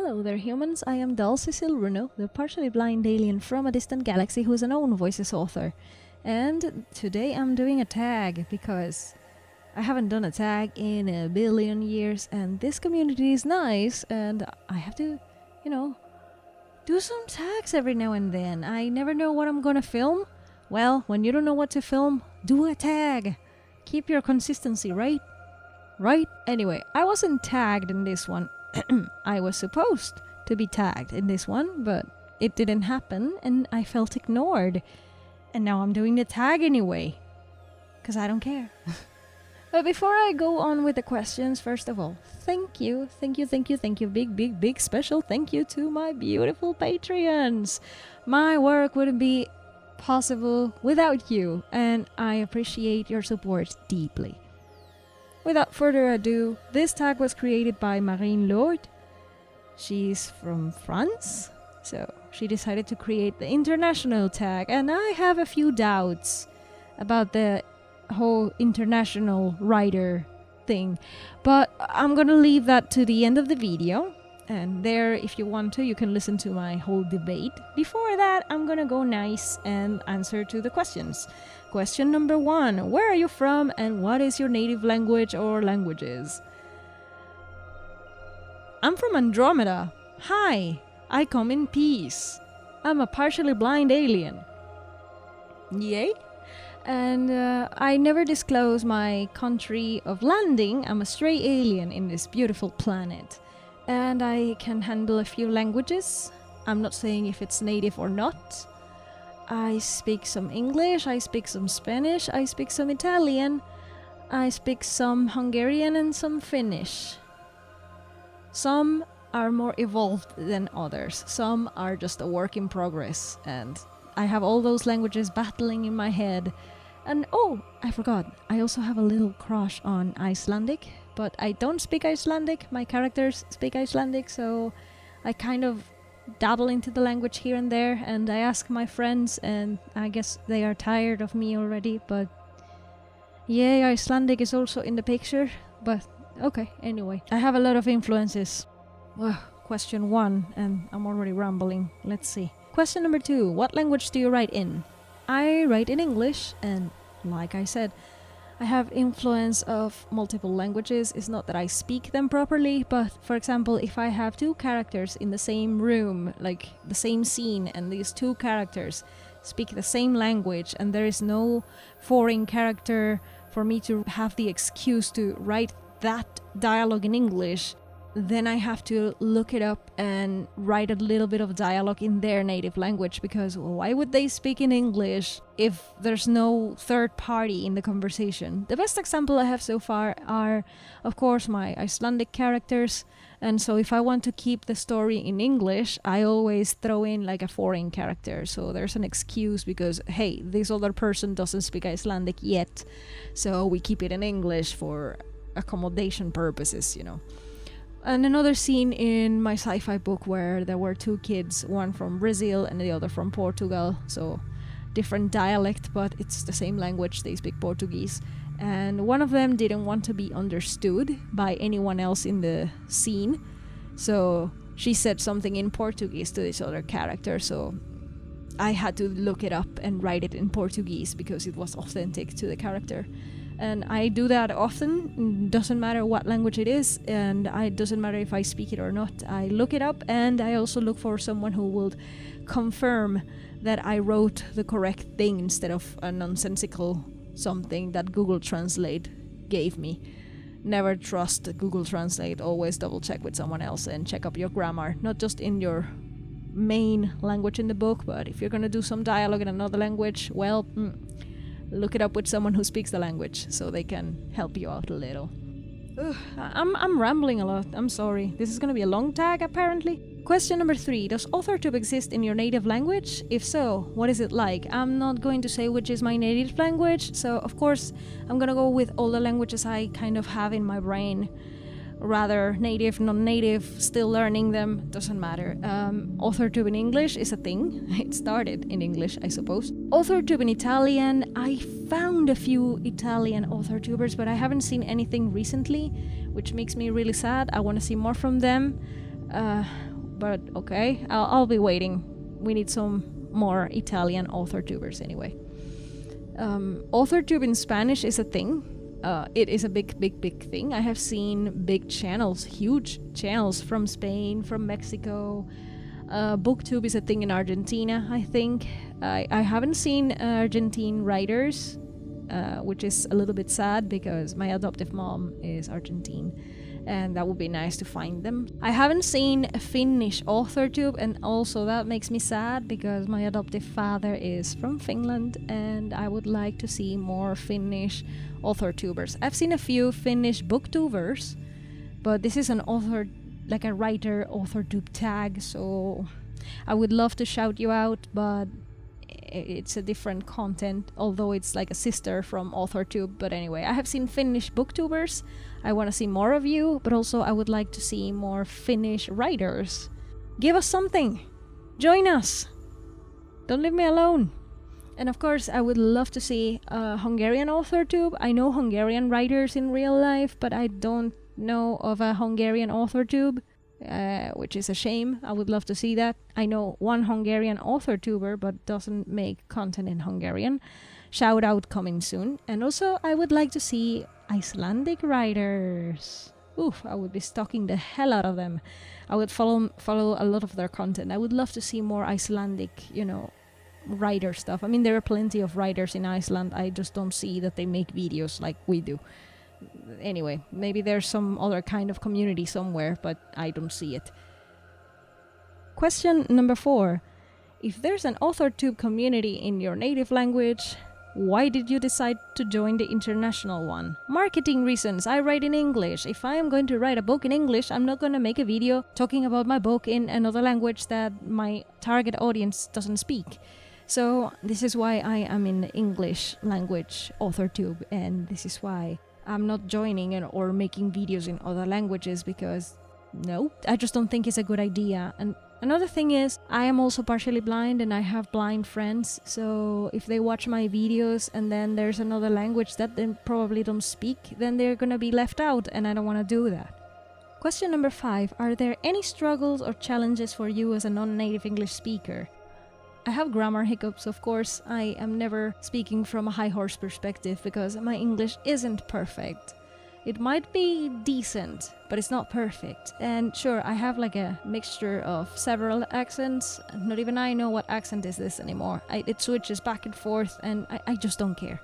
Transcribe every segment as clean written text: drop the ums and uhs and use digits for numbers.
Hello there humans, I am Dal Cecil Runo, the partially blind alien from a distant galaxy who is an Own Voices author. And today I'm doing a tag because I haven't done a tag in a billion years and this community is nice and I have to, do some tags every now and then. I never know what I'm gonna film. Well, when you don't know what to film, do a tag. Keep your consistency, right? Right? Anyway, I wasn't tagged in this one. I was supposed to be tagged in this one, but it didn't happen and I felt ignored. And now I'm doing the tag anyway. Because I don't care. But before I go on with the questions, first of all, thank you, big special thank you to my beautiful Patreons. My work wouldn't be possible without you, and I appreciate your support deeply. Without further ado, this tag was created by Marine Lord. She's from France, so she decided to create the international tag, and I have a few doubts about the whole international writer thing, but I'm gonna leave that to the end of the video, and there, if you want to, you can listen to my whole debate. Before that, I'm gonna go nice and answer to the questions. Question number 1, where are you from and what is your native language or languages? I'm from Andromeda. Hi, I come in peace. I'm a partially blind alien. Yay? And I never disclose my country of landing. I'm a stray alien in this beautiful planet. And I can handle a few languages. I'm not saying if it's native or not. I speak some English, I speak some Spanish, I speak some Italian, I speak some Hungarian and some Finnish. Some are more evolved than others. Some are just a work in progress. And I have all those languages battling in my head. And oh, I forgot, I also have a little crush on Icelandic, but I don't speak Icelandic, my characters speak Icelandic, so I kind of dabble into the language here and there, and I ask my friends, and I guess they are tired of me already, but yay, Icelandic is also in the picture, but okay, anyway. I have a lot of influences. Well, question 1, and I'm already rambling, let's see. Question number 2, what language do you write in? I write in English, and like I said, I have influence of multiple languages. It's not that I speak them properly, but for example, if I have 2 characters in the same room, like the same scene, and these 2 characters speak the same language, and there is no foreign character for me to have the excuse to write that dialogue in English, then I have to look it up and write a little bit of dialogue in their native language, because why would they speak in English if there's no third party in the conversation? The best example I have so far are, of course, my Icelandic characters, and so if I want to keep the story in English, I always throw in like a foreign character, so there's an excuse because, hey, this other person doesn't speak Icelandic yet, so we keep it in English for accommodation purposes, And another scene in my sci-fi book where there were 2 kids, one from Brazil and the other from Portugal, so different dialect, but it's the same language, they speak Portuguese. And one of them didn't want to be understood by anyone else in the scene, so she said something in Portuguese to this other character, so I had to look it up and write it in Portuguese because it was authentic to the character. And I do that often, doesn't matter what language it is, and it doesn't matter if I speak it or not. I look it up, and I also look for someone who will confirm that I wrote the correct thing instead of a nonsensical something that Google Translate gave me. Never trust Google Translate, always double check with someone else and check up your grammar, not just in your main language in the book, but if you're gonna do some dialogue in another language, well, look it up with someone who speaks the language so they can help you out a little. Ugh, I'm rambling a lot, I'm sorry. This is gonna be a long tag apparently. Question number 3, does AuthorTube exist in your native language? If so, what is it like? I'm not going to say which is my native language, so of course I'm gonna go with all the languages I kind of have in my brain. Rather native, non-native, still learning them, doesn't matter. AuthorTube in English is a thing. It started in English, I suppose. AuthorTube in Italian, I found a few Italian AuthorTubers, but I haven't seen anything recently, which makes me really sad. I want to see more from them. but okay, I'll be waiting. We need some more Italian AuthorTubers anyway. AuthorTube in Spanish is a thing. It is a big thing. I have seen big channels, huge channels from Spain, from Mexico. BookTube is a thing in Argentina, I think. I haven't seen Argentine writers, which is a little bit sad because my adoptive mom is Argentine, and that would be nice to find them. I haven't seen a Finnish AuthorTube, and also that makes me sad because my adoptive father is from Finland, and I would like to see more Finnish AuthorTubers. I've seen a few Finnish booktubers, but this is an author, like a writer AuthorTube tag, so I would love to shout you out, but it's a different content, although it's like a sister from AuthorTube. But anyway, I have seen Finnish booktubers. I want to see more of you, but also I would like to see more Finnish writers. Give us something. Join us. Don't leave me alone. And of course, I would love to see a Hungarian AuthorTube. I know Hungarian writers in real life, but I don't know of a Hungarian AuthorTube, which is a shame. I would love to see that. I know one Hungarian AuthorTuber, but doesn't make content in Hungarian. Shout out coming soon. And also, I would like to see Icelandic writers. Oof, I would be stalking the hell out of them. I would follow a lot of their content. I would love to see more Icelandic, writer stuff. I mean, there are plenty of writers in Iceland. I just don't see that they make videos like we do. Anyway, maybe there's some other kind of community somewhere, but I don't see it. Question number 4. If there's an AuthorTube community in your native language, why did you decide to join the international one? Marketing reasons. I write in English. If I am going to write a book in English, I'm not going to make a video talking about my book in another language that my target audience doesn't speak. So this is why I am in English language AuthorTube, and this is why I'm not joining or making videos in other languages, because no, I just don't think it's a good idea. And another thing is, I am also partially blind and I have blind friends, so if they watch my videos and then there's another language that they probably don't speak, then they're gonna be left out, and I don't want to do that. Question number 5. Are there any struggles or challenges for you as a non-native English speaker? I have grammar hiccups, of course. I am never speaking from a high horse perspective because my English isn't perfect. It might be decent, but it's not perfect. And sure, I have like a mixture of several accents. Not even I know what accent is this anymore. It switches back and forth, and I just don't care.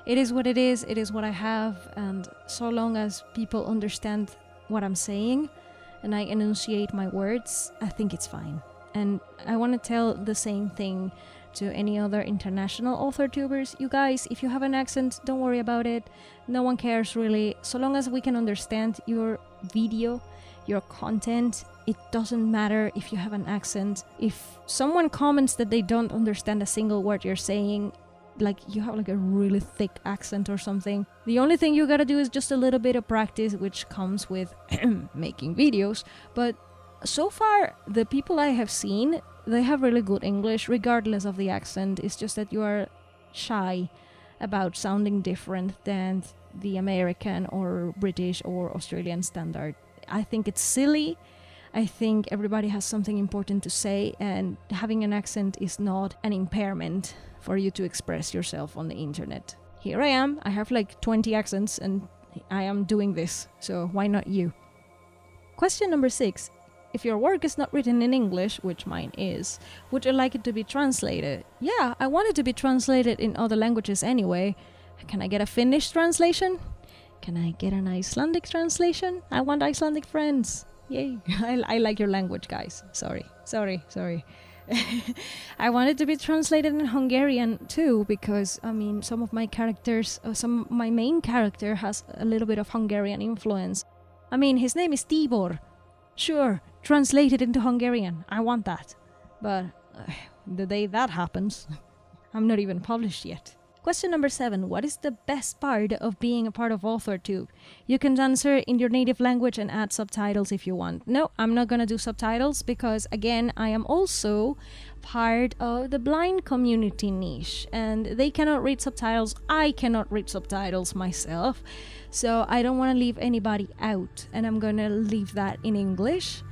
It is what it is what I have, and so long as people understand what I'm saying and I enunciate my words, I think it's fine. And I want to tell the same thing to any other international AuthorTubers. You guys, if you have an accent, don't worry about it. No one cares really. So long as we can understand your video, your content, it doesn't matter if you have an accent. If someone comments that they don't understand a single word you're saying, like you have like a really thick accent or something, the only thing you gotta do is just a little bit of practice, which comes with making videos. But so far, the people I have seen, they have really good English, regardless of the accent. It's just that you are shy about sounding different than the American or British or Australian standard. I think it's silly. I think everybody has something important to say, and having an accent is not an impairment for you to express yourself on the internet. Here I am. I have like 20 accents, and I am doing this, so why not you? Question number 6. If your work is not written in English, which mine is, would you like it to be translated? Yeah, I want it to be translated in other languages anyway. Can I get a Finnish translation? Can I get an Icelandic translation? I want Icelandic friends. Yay. I like your language, guys. Sorry. I want it to be translated in Hungarian too, because, I mean, some of my main character has a little bit of Hungarian influence. I mean, his name is Tibor. Sure, translated into Hungarian. I want that. But the day that happens, I'm not even published yet. Question number 7. What is the best part of being a part of AuthorTube? You can answer in your native language and add subtitles if you want. No, I'm not gonna do subtitles because, again, I am also part of the blind community niche, and they cannot read subtitles. I cannot read subtitles myself, so I don't want to leave anybody out, and I'm gonna leave that in English.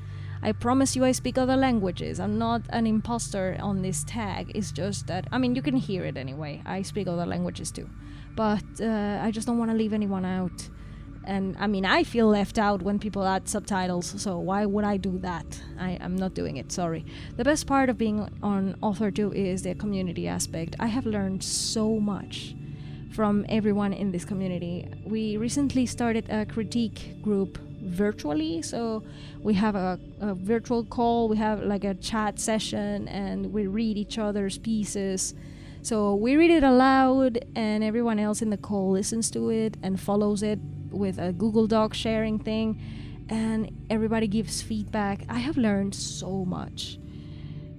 I promise you I speak other languages. I'm not an imposter on this tag. It's just that, I mean, you can hear it anyway. I speak other languages too. But I just don't want to leave anyone out. And I mean, I feel left out when people add subtitles, so why would I do that? I'm not doing it, sorry. The best part of being on AuthorTube is the community aspect. I have learned so much from everyone in this community. We recently started a critique group virtually, so we have a virtual call, we have like a chat session, and we read each other's pieces. So we read it aloud, and everyone else in the call listens to it and follows it with a Google Doc sharing thing, and everybody gives feedback. I have learned so much.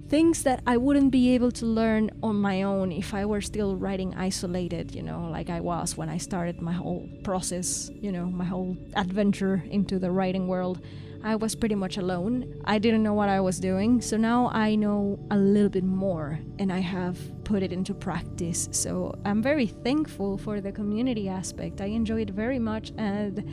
Things that I wouldn't be able to learn on my own if I were still writing isolated, you know, like I was when I started my whole process, you know, my whole adventure into the writing world. I was pretty much alone. I didn't know what I was doing, so now I know a little bit more, and I have put it into practice. So I'm very thankful for the community aspect. I enjoy it very much, and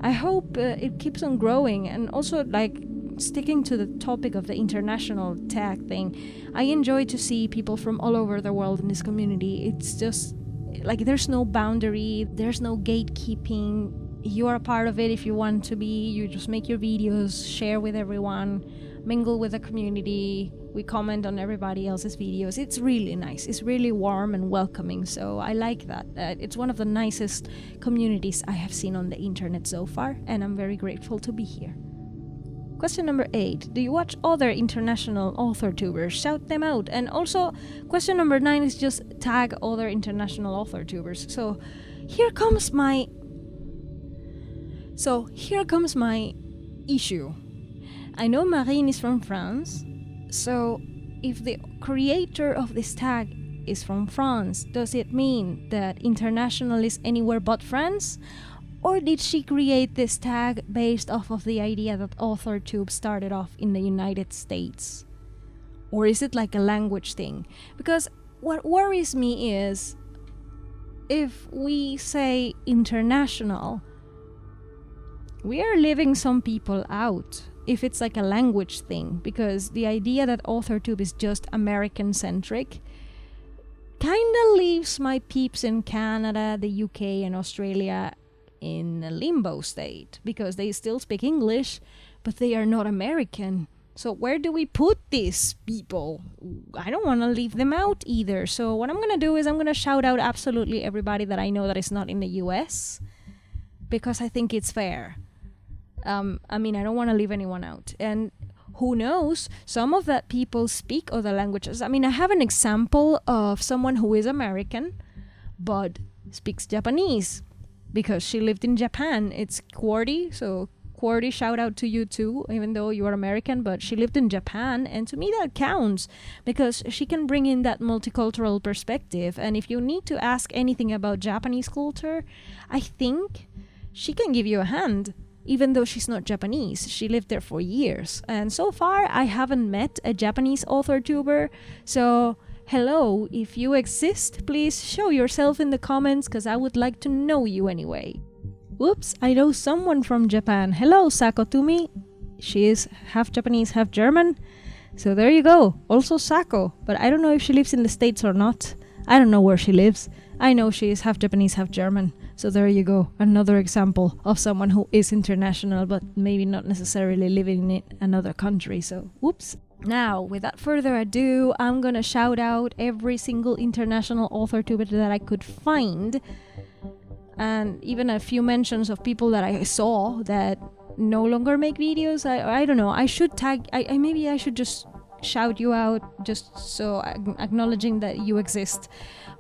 I hope it keeps on growing. And also, like, sticking to the topic of the international tag thing, I enjoy to see people from all over the world in this community. It's just like there's no boundary, there's no gatekeeping. You are a part of it if you want to be. You just make your videos, share with everyone, mingle with the community. We comment on everybody else's videos. It's really nice. It's really warm and welcoming. So I like that. It's one of the nicest communities I have seen on the internet so far, and I'm very grateful to be here. Question number 8. Do you watch other international AuthorTubers? Shout them out. And also, question number 9 is just tag other international AuthorTubers. So here comes my issue. I know Marine is from France, so if the creator of this tag is from France, does it mean that international is anywhere but France? Or did she create this tag based off of the idea that AuthorTube started off in the United States? Or is it like a language thing? Because what worries me is if we say international, we are leaving some people out if it's like a language thing, because the idea that AuthorTube is just American-centric kinda leaves my peeps in Canada, the UK, and Australia in a limbo state, because they still speak English, but they are not American. So where do we put these people? I don't want to leave them out either. So what I'm going to do is I'm going to shout out absolutely everybody that I know that is not in the US, because I think it's fair. I mean, I don't want to leave anyone out. And who knows, some of that people speak other languages. I mean, I have an example of someone who is American, but speaks Japanese, because she lived in Japan. It's Quarty, so Quarty, shout out to you too, even though you are American, but she lived in Japan, and to me that counts, because she can bring in that multicultural perspective. And if you need to ask anything about Japanese culture, I think she can give you a hand. Even though she's not Japanese, she lived there for years. And so far, I haven't met a Japanese AuthorTuber. So, hello, if you exist, please show yourself in the comments, because I would like to know you anyway. Whoops, I know someone from Japan. Hello, Sako Tumi. She is half Japanese, half German. So there you go. Also Sako. But I don't know if she lives in the States or not. I don't know where she lives. I know she is half Japanese, half German. So there you go, another example of someone who is international, but maybe not necessarily living in another country, so whoops. Now, without further ado, I'm gonna shout out every single international AuthorTuber that I could find, and even a few mentions of people that I saw that no longer make videos. I don't know, I should tag, maybe I should just shout you out, just so acknowledging that you exist,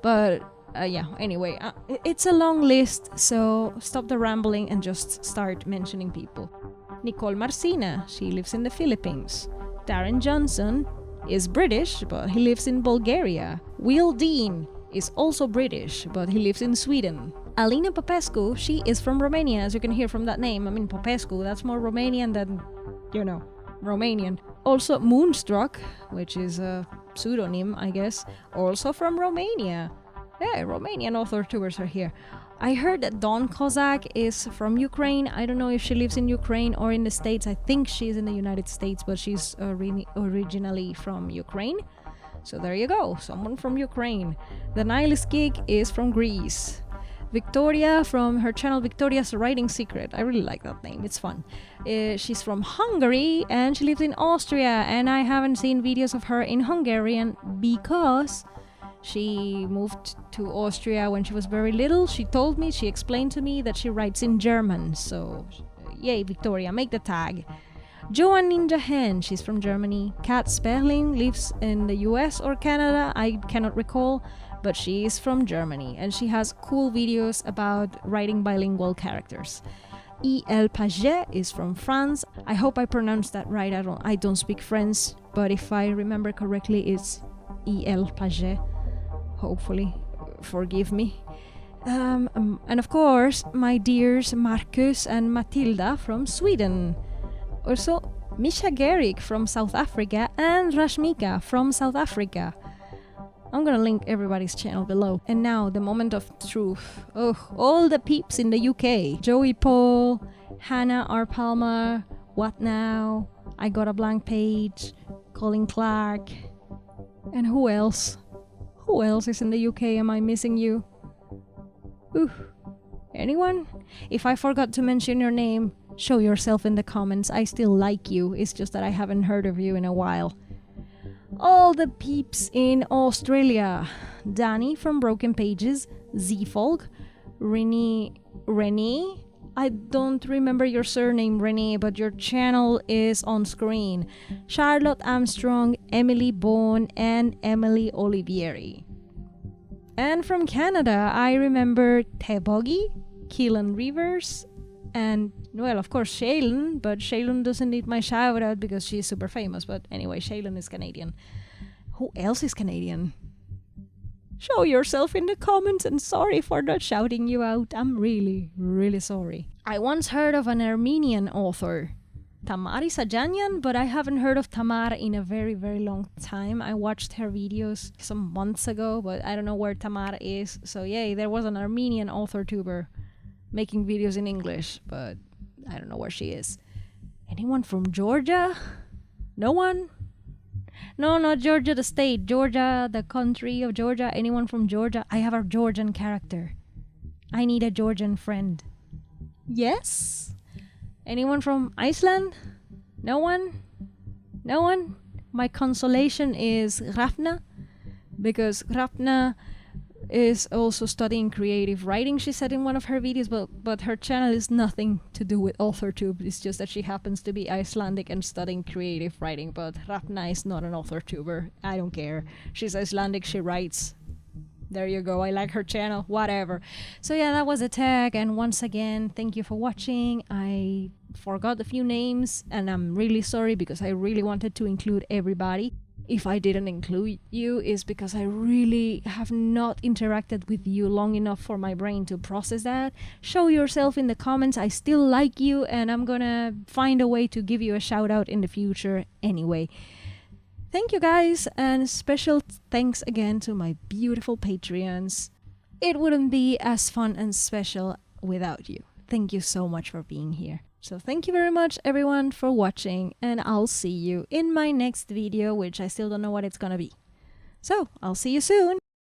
but yeah, anyway, it's a long list, so stop the rambling and just start mentioning people. Nicole Marcina, she lives in the Philippines. Darren Johnson is British, but he lives in Bulgaria. Will Dean is also British, but he lives in Sweden. Alina Popescu, she is from Romania, as you can hear from that name. I mean, Popescu, that's more Romanian than, you know, Romanian. Also Moonstruck, which is a pseudonym, I guess, also from Romania. Yeah, Romanian AuthorTubers are here. I heard that Dawn Kozak is from Ukraine. I don't know if she lives in Ukraine or in the States. I think she's in the United States, but she's originally from Ukraine. So there you go, someone from Ukraine. The Nihilist Geek is from Greece. Viktoria from her channel Viktoria's Writing Secret. I really like that name, it's fun. She's from Hungary and she lives in Austria, and I haven't seen videos of her in Hungarian because she moved to Austria when she was very little. She told me, she explained to me that she writes in German. So yay, Viktoria, make the tag. Joan Ninja Hen, she's from Germany. Kat Sperling lives in the US or Canada, I cannot recall, but she is from Germany and she has cool videos about writing bilingual characters. E.L. Paget is from France. I hope I pronounced that right. I don't speak French, but if I remember correctly, it's E.L. Paget. Hopefully, forgive me. And of course, my dears Marcus and Matilda from Sweden. Also, Misha Gerrick from South Africa and Rashmika from South Africa. I'm gonna link everybody's channel below. And now, the moment of truth. Oh, all the peeps in the UK. Joey Paul, Hannah R. Palmer, What Now, I Got a Blank Page, Colin Clark. And who else? Who else is in the UK? Am I missing you? Ooh. Anyone? If I forgot to mention your name, show yourself in the comments. I still like you. It's just that I haven't heard of you in a while. All the peeps in Australia. Danny from Broken Pages, Z-Folk, Renee. I don't remember your surname, Renee, but your channel is on screen. Charlotte Armstrong, Emily Bourne, and Emily Olivieri. And from Canada, I remember Teboggy, Keelan Rivers, and, well, of course, Shaylin, but Shaylin doesn't need my shout out because she's super famous. But anyway, Shaylin is Canadian. Who else is Canadian? Show yourself in the comments, and sorry for not shouting you out. I'm really, really sorry. I once heard of an Armenian author, Tamari Sajanyan, but I haven't heard of Tamar in a very, very long time. I watched her videos some months ago, but I don't know where Tamar is. So yay, there was an Armenian author-tuber making videos in English, but I don't know where she is. Anyone from Georgia? No one? No, not Georgia the state. Georgia, the country of Georgia. Anyone from Georgia? I have a Georgian character. I need a Georgian friend. Yes? Anyone from Iceland? No one? No one? My consolation is Rafna, because Rafna is also studying creative writing, she said in one of her videos, but her channel is nothing to do with AuthorTube. It's just that she happens to be Icelandic and studying creative writing, but Rafna is not an AuthorTuber. I don't care. She's Icelandic, she writes. There you go, I like her channel, whatever. So yeah, that was a tag, and once again, thank you for watching. I forgot a few names, and I'm really sorry because I really wanted to include everybody. If I didn't include you, is because I really have not interacted with you long enough for my brain to process that. Show yourself in the comments. I still like you, and I'm gonna find a way to give you a shout out in the future anyway. Thank you guys, and special thanks again to my beautiful Patreons. It wouldn't be as fun and special without you. Thank you so much for being here. So thank you very much everyone for watching, and I'll see you in my next video, which I still don't know what it's gonna be. So I'll see you soon.